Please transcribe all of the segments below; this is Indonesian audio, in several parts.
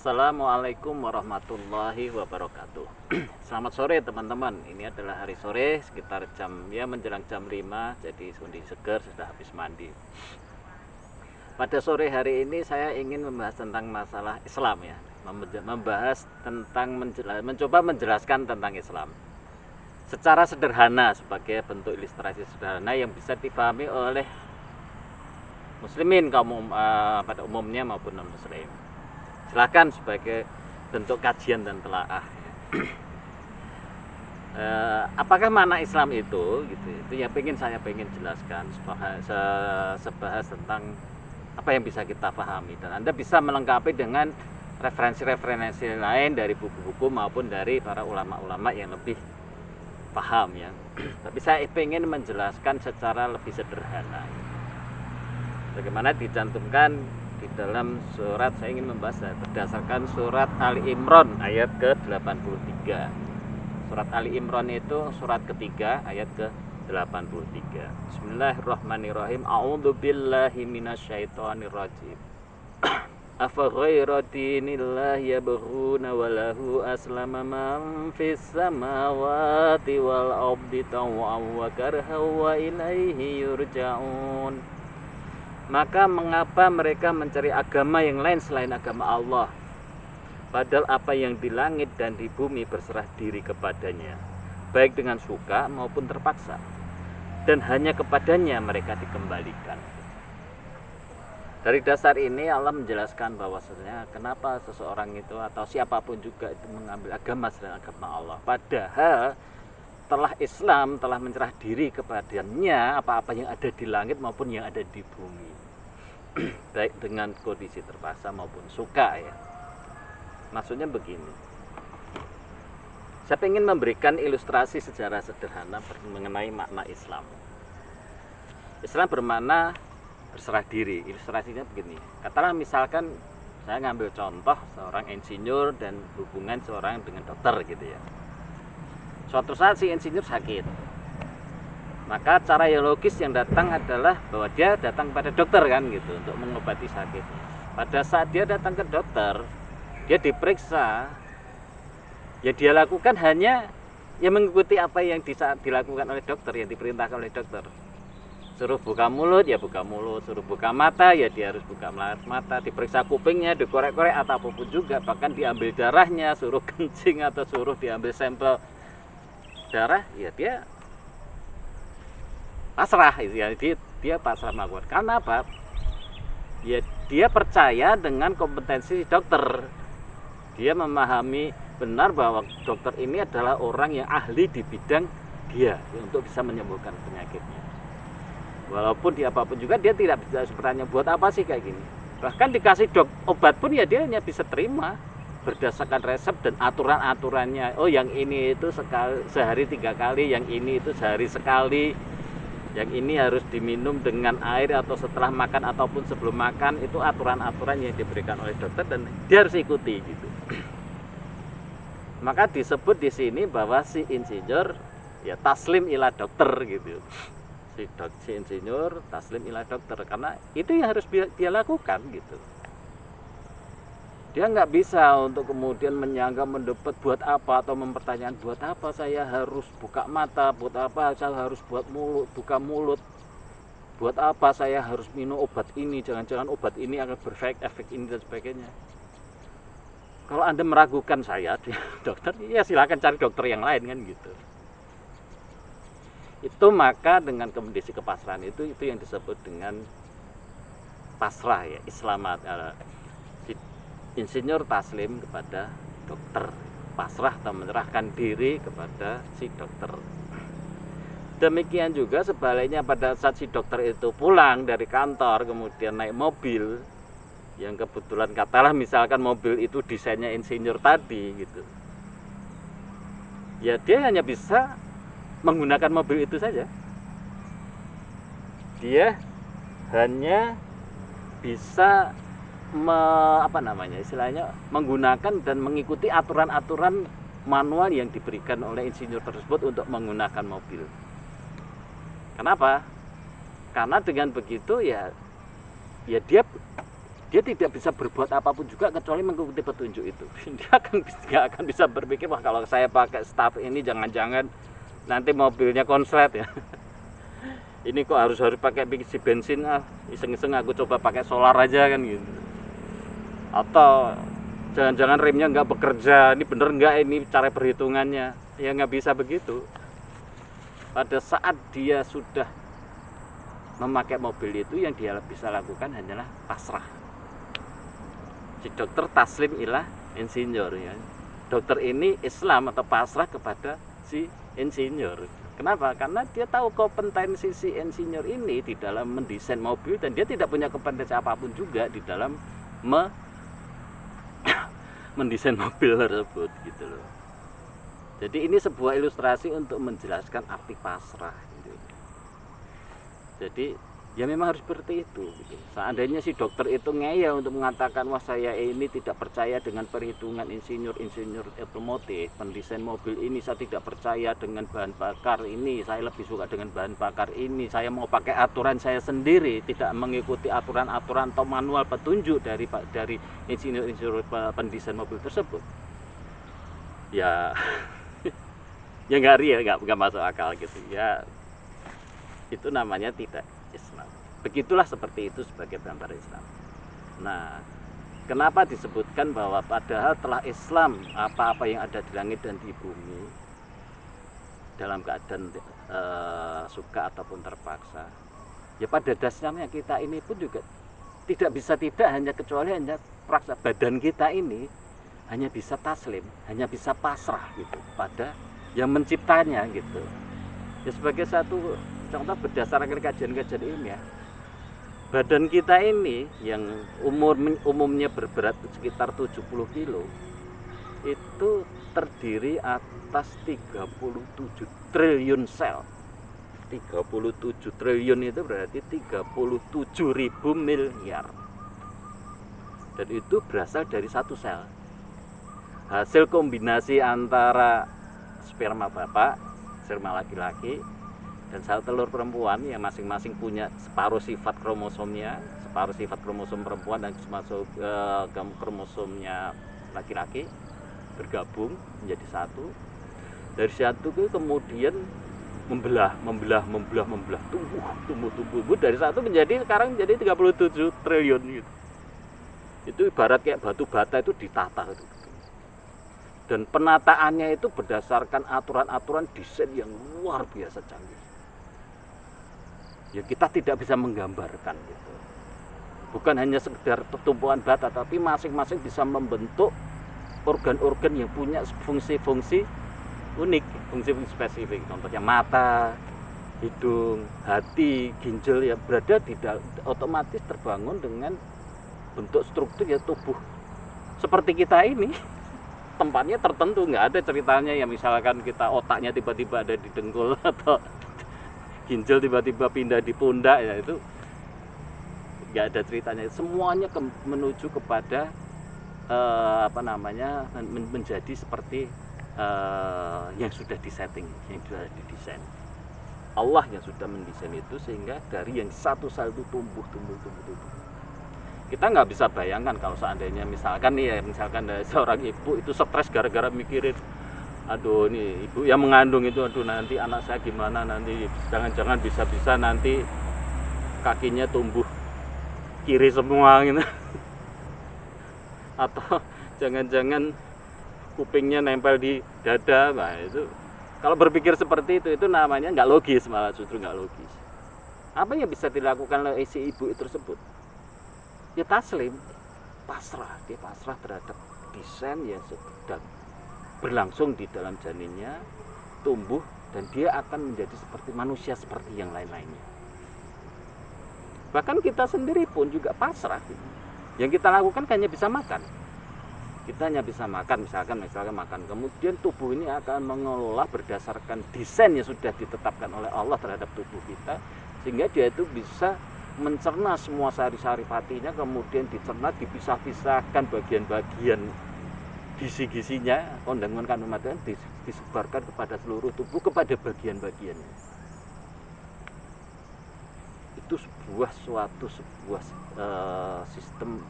Assalamualaikum warahmatullahi wabarakatuh. Selamat sore teman-teman. Ini adalah hari sore sekitar menjelang jam 5. Jadi sudah segar, sudah habis mandi. Pada sore hari ini saya ingin membahas tentang masalah Islam ya. Membahas tentang mencoba menjelaskan tentang Islam secara sederhana sebagai bentuk ilustrasi sederhana yang bisa dipahami oleh muslimin pada umumnya maupun non muslim. Silakan sebagai bentuk kajian dan telaah. Apakah makna Islam itu gitu, itu yang saya pengen jelaskan sebahas tentang apa yang bisa kita pahami, dan Anda bisa melengkapi dengan referensi-referensi lain dari buku-buku maupun dari para ulama-ulama yang lebih paham ya. Tapi saya ingin menjelaskan secara lebih sederhana bagaimana dicantumkan di dalam surat. Saya ingin membahas berdasarkan surat Ali Imran ayat ke-83. Surat Ali Imran itu surat ketiga ayat ke-83. Bismillahirrahmanirrahim. A'udzu billahi minasyaitonir rajim. Afa ghayra dinillahi yabghuna wa lahu aslama man fis samawati wal ardi taw'an wa karha wa ilaihi yurja'un. Maka mengapa mereka mencari agama yang lain selain agama Allah, padahal apa yang di langit dan di bumi berserah diri kepadanya, baik dengan suka maupun terpaksa, dan hanya kepadanya mereka dikembalikan. Dari dasar ini Allah menjelaskan bahwasanya kenapa seseorang itu atau siapapun juga itu mengambil agama selain agama Allah, padahal Islam telah menyerah diri kepadanya apa-apa yang ada di langit maupun yang ada di bumi, baik dengan kondisi terpaksa maupun suka ya. Maksudnya begini, saya ingin memberikan ilustrasi secara sederhana mengenai makna Islam. Islam bermakna berserah diri. Ilustrasinya begini, katakanlah misalkan saya ngambil contoh seorang insinyur dan hubungan seorang dengan dokter gitu ya. Suatu saat si insinyur sakit, maka cara yang logis yang datang adalah bahwa dia datang pada dokter kan gitu untuk mengobati sakitnya. Pada saat dia datang ke dokter, dia diperiksa, ya dia lakukan hanya yang mengikuti apa yang dilakukan oleh dokter, yang diperintahkan oleh dokter. Suruh buka mulut ya buka mulut, suruh buka mata ya dia harus buka mata, diperiksa kupingnya, dikorek-korek atau apapun juga, bahkan diambil darahnya, suruh kencing atau suruh diambil sampel darah, ya dia pasrah, ya dia pasrah melakukan. Karena apa? Ya dia percaya dengan kompetensi dokter. Dia memahami benar bahwa dokter ini adalah orang yang ahli di bidang dia untuk bisa menyembuhkan penyakitnya. Walaupun dia apapun juga dia tidak bisa bertanya buat apa sih kayak gini. Bahkan dikasih obat pun ya dia hanya bisa terima berdasarkan resep dan aturan-aturannya. Oh yang ini itu sehari 3 kali, yang ini itu sehari sekali, yang ini harus diminum dengan air atau setelah makan ataupun sebelum makan. Itu aturan-aturan yang diberikan oleh dokter dan dia harus ikuti gitu. Maka disebut di sini bahwa si insinyur ya taslim ila dokter gitu. Si insinyur taslim ila dokter, karena itu yang harus dia lakukan gitu. Dia nggak bisa untuk kemudian menyangka mendapat buat apa atau mempertanyakan buat apa saya harus buka mata, buat apa saya harus buka mulut, buat apa saya harus minum obat ini, jangan-jangan obat ini akan efek ini dan sebagainya. Kalau Anda meragukan saya dokter, ya silakan cari dokter yang lain kan gitu. Itu maka dengan kondisi kepasrahan itu yang disebut dengan pasrah ya, islamat. Insinyur taslim kepada dokter, pasrah atau menyerahkan diri kepada si dokter. Demikian juga sebaliknya pada saat si dokter itu pulang dari kantor kemudian naik mobil yang kebetulan katalah misalkan mobil itu desainnya insinyur tadi gitu, ya dia hanya bisa menggunakan mobil itu saja. Dia hanya bisa menggunakan dan mengikuti aturan-aturan manual yang diberikan oleh insinyur tersebut untuk menggunakan mobil. Kenapa? Karena dengan begitu ya dia tidak bisa berbuat apapun juga kecuali mengikuti petunjuk itu. Dia nggak akan bisa berpikir, wah kalau saya pakai staf ini jangan-jangan nanti mobilnya konslet ya. Ini kok harus pakai isi bensin, iseng-iseng aku coba pakai solar aja kan gitu. Atau jangan-jangan remnya nggak bekerja, ini bener nggak ini cara perhitungannya. Ya nggak bisa begitu. Pada saat dia sudah memakai mobil itu, yang dia bisa lakukan hanyalah pasrah. Si dokter taslim ilah insinyur ya. Dokter ini Islam atau pasrah kepada si insinyur. Kenapa? Karena dia tahu kompetensi si insinyur ini di dalam mendesain mobil, dan dia tidak punya kompetensi apapun juga di dalam mendesain mobil tersebut gitu loh. Jadi ini sebuah ilustrasi untuk menjelaskan arti pasrah gitu. Jadi ya memang harus seperti itu gitu. Seandainya si dokter itu ngeyel untuk mengatakan, wah saya ini tidak percaya dengan perhitungan insinyur otomotif, pendesain mobil ini saya tidak percaya dengan bahan bakar ini, saya lebih suka dengan bahan bakar ini, saya mau pakai aturan saya sendiri, tidak mengikuti aturan-aturan atau manual petunjuk dari insinyur pendesain mobil tersebut. Ya ya nggak real, nggak masuk akal gitu ya. Itu namanya tidak Islam. Begitulah, seperti itu sebagai gambar Islam. Nah, kenapa disebutkan bahwa padahal telah Islam apa-apa yang ada di langit dan di bumi dalam keadaan suka ataupun terpaksa, ya pada dasarnya kita ini pun juga tidak bisa kecuali hanya praksa. Badan kita ini hanya bisa taslim, hanya bisa pasrah gitu pada yang menciptanya gitu. Ya sebagai satu contoh berdasarkan kajian-kajian ilmiah, badan kita ini yang umumnya berberat sekitar 70 kilo itu terdiri atas 37 triliun sel. 37 triliun itu berarti 37.000 miliar. Dan itu berasal dari satu sel. Hasil kombinasi antara sperma bapak, sperma laki-laki, dan sel telur perempuan yang masing-masing punya separuh sifat kromosomnya, separuh sifat kromosom perempuan dan masuk kromosomnya laki-laki, bergabung menjadi satu. Dari satu itu kemudian membelah, tumbuh dari satu menjadi sekarang menjadi 37 triliun gitu. Itu ibarat kayak batu bata itu ditata gitu. Dan penataannya itu berdasarkan aturan-aturan desain yang luar biasa canggih. Ya kita tidak bisa menggambarkan gitu. Bukan hanya sekedar tumpuan bata, tapi masing-masing bisa membentuk organ-organ yang punya fungsi-fungsi unik, fungsi-fungsi spesifik. Contohnya mata, hidung, hati, ginjal yang berada otomatis terbangun dengan bentuk struktur ya tubuh seperti kita ini. Tempatnya tertentu, nggak ada ceritanya ya misalkan kita otaknya tiba-tiba ada di dengkul atau ginjal tiba-tiba pindah di pundak, ya itu nggak ada ceritanya. Semuanya menuju kepada menjadi seperti yang sudah disetting, yang sudah didesain. Allah yang sudah mendesain itu sehingga dari yang satu sel itu tumbuh. Kita nggak bisa bayangkan kalau seandainya misalkan dari seorang ibu itu stres gara-gara mikirin, aduh ini ibu yang mengandung itu, aduh nanti anak saya gimana, nanti jangan-jangan bisa nanti kakinya tumbuh kiri semua gitu. Atau jangan-jangan kupingnya nempel di dada. Nah itu kalau berpikir seperti itu namanya nggak logis, malah justru nggak logis. Apa yang bisa dilakukan oleh si ibu itu tersebut? Ya taslim, pasrah. Dia pasrah terhadap desain yang sedang berlangsung di dalam janinnya, tumbuh, dan dia akan menjadi seperti manusia seperti yang lain-lainnya. Bahkan kita sendiri pun juga pasrah. Yang kita lakukan hanya bisa makan. Kita hanya bisa makan, misalkan makan. Kemudian tubuh ini akan mengelola berdasarkan desain yang sudah ditetapkan oleh Allah terhadap tubuh kita, sehingga dia itu bisa mencerna semua sari-sari hatinya, kemudian dicerna, dipisah-pisahkan bagian-bagian gizi-gizinya, kandungan-kandungan disebarkan kepada seluruh tubuh, kepada bagian-bagiannya. Itu sebuah sistem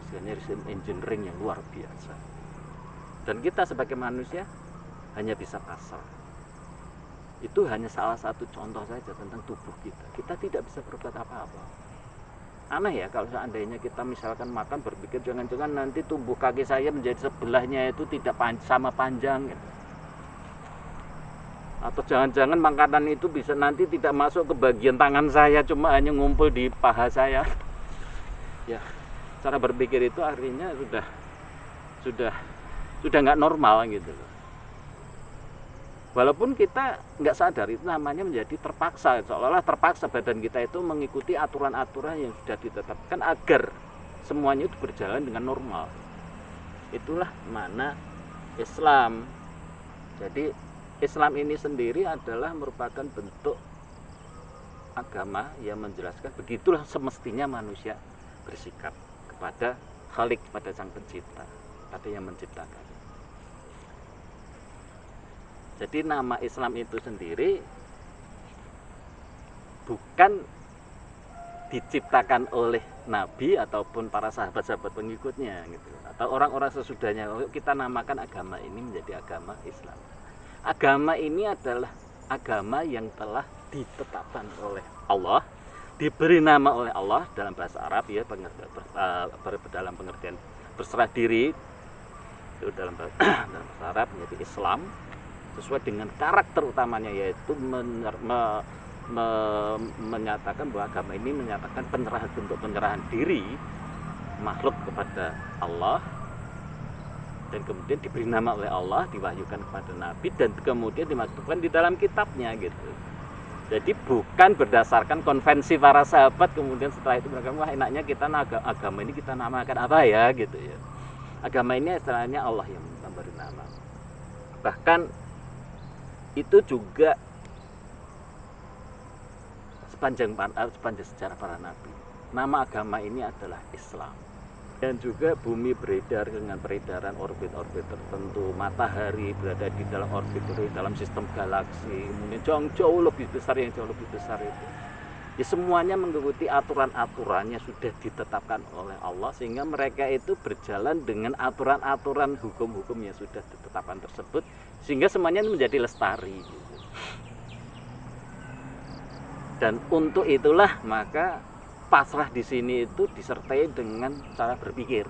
istilahnya reverse engineering yang luar biasa. Dan kita sebagai manusia hanya bisa pasrah. Itu hanya salah satu contoh saja tentang tubuh kita. Kita tidak bisa berbuat apa-apa. Aneh ya kalau seandainya kita misalkan makan berpikir jangan-jangan nanti tubuh kaki saya menjadi sebelahnya itu tidak sama panjang gitu. Atau jangan-jangan makanan itu bisa nanti tidak masuk ke bagian tangan saya, cuma hanya ngumpul di paha saya. Ya, cara berpikir itu artinya sudah nggak normal gitu loh. Walaupun kita nggak sadar, itu namanya menjadi terpaksa, seolah-olah terpaksa badan kita itu mengikuti aturan-aturan yang sudah ditetapkan agar semuanya itu berjalan dengan normal. Itulah makna Islam. Jadi Islam ini sendiri adalah merupakan bentuk agama yang menjelaskan begitulah semestinya manusia bersikap kepada Khalik, kepada Sang Pencipta, pada yang menciptakan. Jadi nama Islam itu sendiri bukan diciptakan oleh Nabi ataupun para sahabat-sahabat pengikutnya gitu, atau orang-orang sesudahnya. Kita namakan agama ini menjadi agama Islam. Agama ini adalah agama yang telah ditetapkan oleh Allah, diberi nama oleh Allah dalam bahasa Arab ya, dalam pengertian berserah diri itu dalam bahasa Arab menjadi Islam, sesuai dengan karakter utamanya, yaitu menyatakan bahwa agama ini menyatakan bentuk penyerahan diri makhluk kepada Allah, dan kemudian diberi nama oleh Allah, diwahyukan kepada Nabi, dan kemudian dimasukkan di dalam kitabnya gitu. Jadi bukan berdasarkan konvensi para sahabat, kemudian setelah itu mereka, wah enaknya kita agama ini kita namakan apa ya gitu ya. Agama ini istilahnya Allah yang memberi nama. Bahkan itu juga sepanjang sejarah para nabi, nama agama ini adalah Islam. Dan juga bumi beredar dengan peredaran orbit-orbit tertentu, matahari berada di dalam orbit dalam sistem galaksi, kemudian jauh lebih besar, yang jauh lebih besar itu ya semuanya mengikuti aturan-aturan yang sudah ditetapkan oleh Allah, sehingga mereka itu berjalan dengan aturan-aturan hukum-hukum yang sudah ditetapkan tersebut, sehingga semuanya menjadi lestari gitu. Dan untuk itulah maka pasrah di sini itu disertai dengan cara berpikir,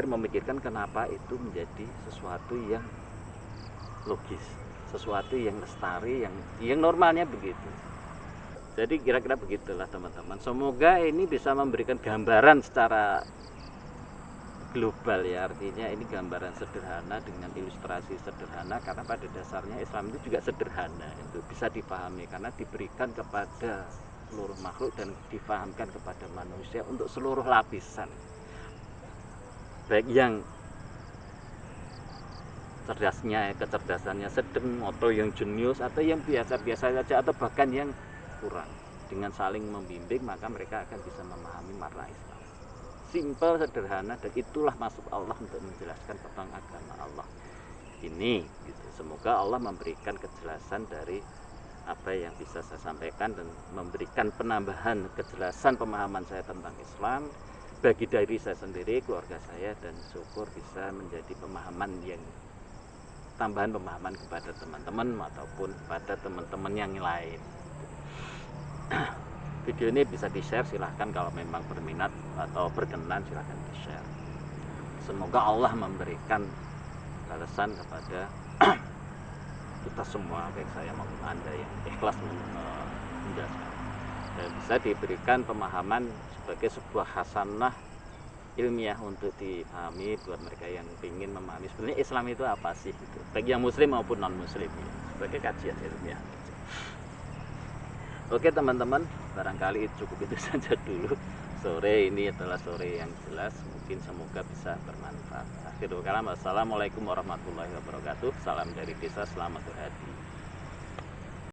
memikirkan kenapa itu menjadi sesuatu yang logis, sesuatu yang lestari, yang normalnya begitu. Jadi kira-kira begitulah teman-teman. Semoga ini bisa memberikan gambaran secara global ya, artinya ini gambaran sederhana dengan ilustrasi sederhana, karena pada dasarnya Islam itu juga sederhana, itu bisa dipahami karena diberikan kepada seluruh makhluk dan difahamkan kepada manusia untuk seluruh lapisan, baik yang kecerdasannya sedang, atau yang jenius, atau yang biasa-biasa saja, atau bahkan yang kurang. Dengan saling membimbing maka mereka akan bisa memahami makna Islam. Simpel, sederhana, dan itulah maksud Allah untuk menjelaskan tentang agama Allah ini gitu. Semoga Allah memberikan kejelasan dari apa yang bisa saya sampaikan dan memberikan penambahan kejelasan pemahaman saya tentang Islam bagi diri saya sendiri, keluarga saya, dan syukur bisa menjadi pemahaman yang tambahan pemahaman kepada teman-teman ataupun kepada teman-teman yang lain. Video ini bisa di-share, silahkan kalau memang berminat atau berkenan silahkan di-share. Semoga Allah memberikan balasan kepada kita semua, baik saya maupun Anda yang ikhlas menjelaskan, dan bisa diberikan pemahaman sebagai sebuah hasanah ilmiah untuk dipahami buat mereka yang ingin memahami sebenarnya Islam itu apa sih gitu, baik yang muslim maupun non muslim ya, sebagai kajian ilmiah. Oke teman-teman, barangkali cukup itu saja dulu. Sore ini adalah sore yang jelas, mungkin semoga bisa bermanfaat. Akhirul kalam, wassalamualaikum warahmatullahi wabarakatuh. Salam dari desa, selamat berhadi.